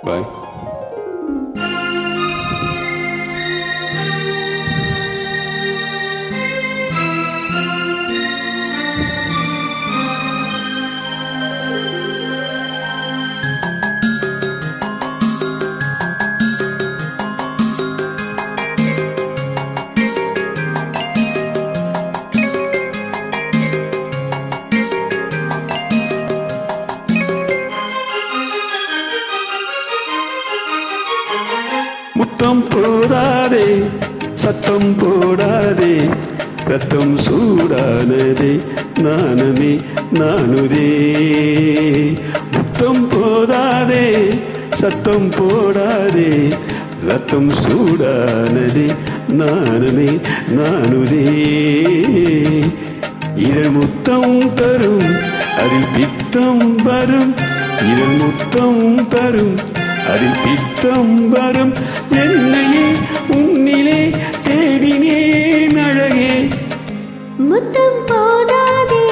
பாய். முத்தம் போடாதே, சத்தம் போடாதே, ரத்தம் சூடானதே, நானுமே நானுதே. முத்தம் போடாதே, சத்தம் போடாதே, ரத்தம் சூடானதே, நானுமே நானுதே. இதழ் முத்தம் தரும், அதில் பித்தம் வரும். இதழ் முத்தம் தரும், அதில் பித்தம் வரும். என்னையே உன்னிலே தேடினேன் அழகே. முத்தம் போடாதே,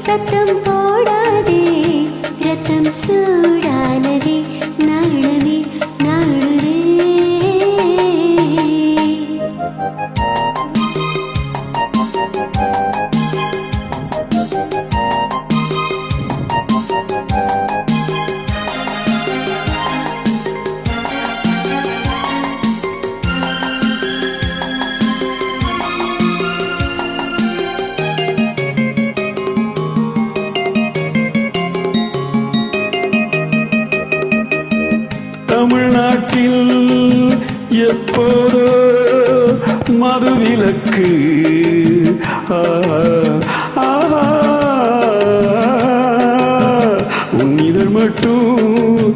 சத்தம் போடாதே, ரத்தம் சூடானதே, நாணமே நாணுதே. தமிழ்நாட்டில் எப்போதோ மதுவிலக்கு. உன்னிதழ் மட்டும்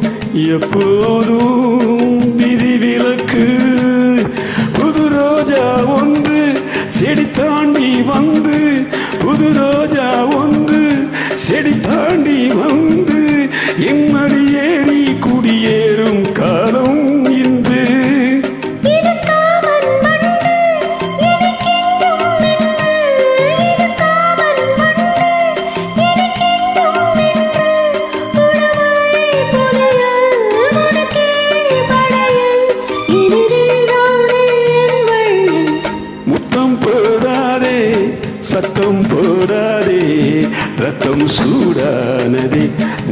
எப்போதும் விதிவிலக்கு. புது ரோஜா ஒன்று செடி தாண்டி வந்து, புது ரோஜா ஒன்று செடி தாண்டி வந்து, என்னடி ஏறி குடியேறும் காலம் இன்று. முத்தம் போடாதே, சத்தம் போடாதே, ரத்தம் சூடானதே,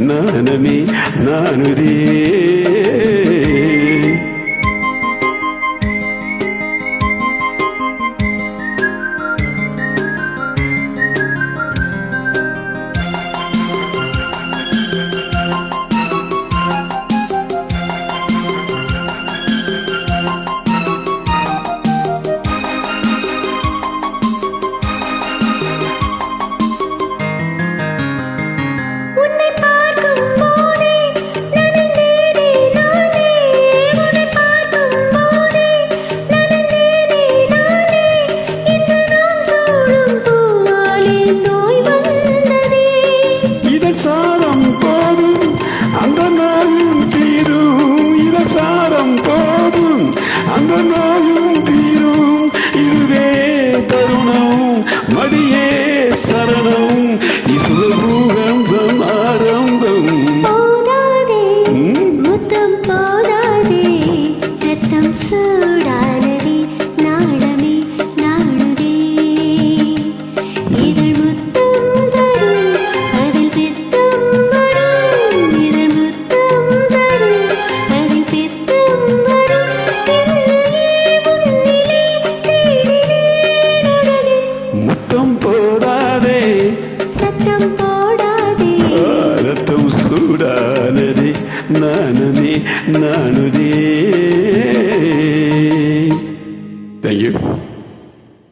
நானமே நானுதே. அந்த நாளும் தீரும், இதுவே தருணம், மடியே சரணம், இசுலபூகந்தம் ஆரம்பம். போடாதே, முத்தம் போடாதே, ரத்தம் சூடானதே, நாணமே நாணுதே. இதழ் முத்தம் தரும், அதில் பித்தம் வரும். இதழ் முத்தம் தரும், அதில் பித்தம் வரும். முத்தம் போடாதே, சத்தம் போடாதே, ரத்தம் சூடானதே, நானமே நானுதே. Thank you.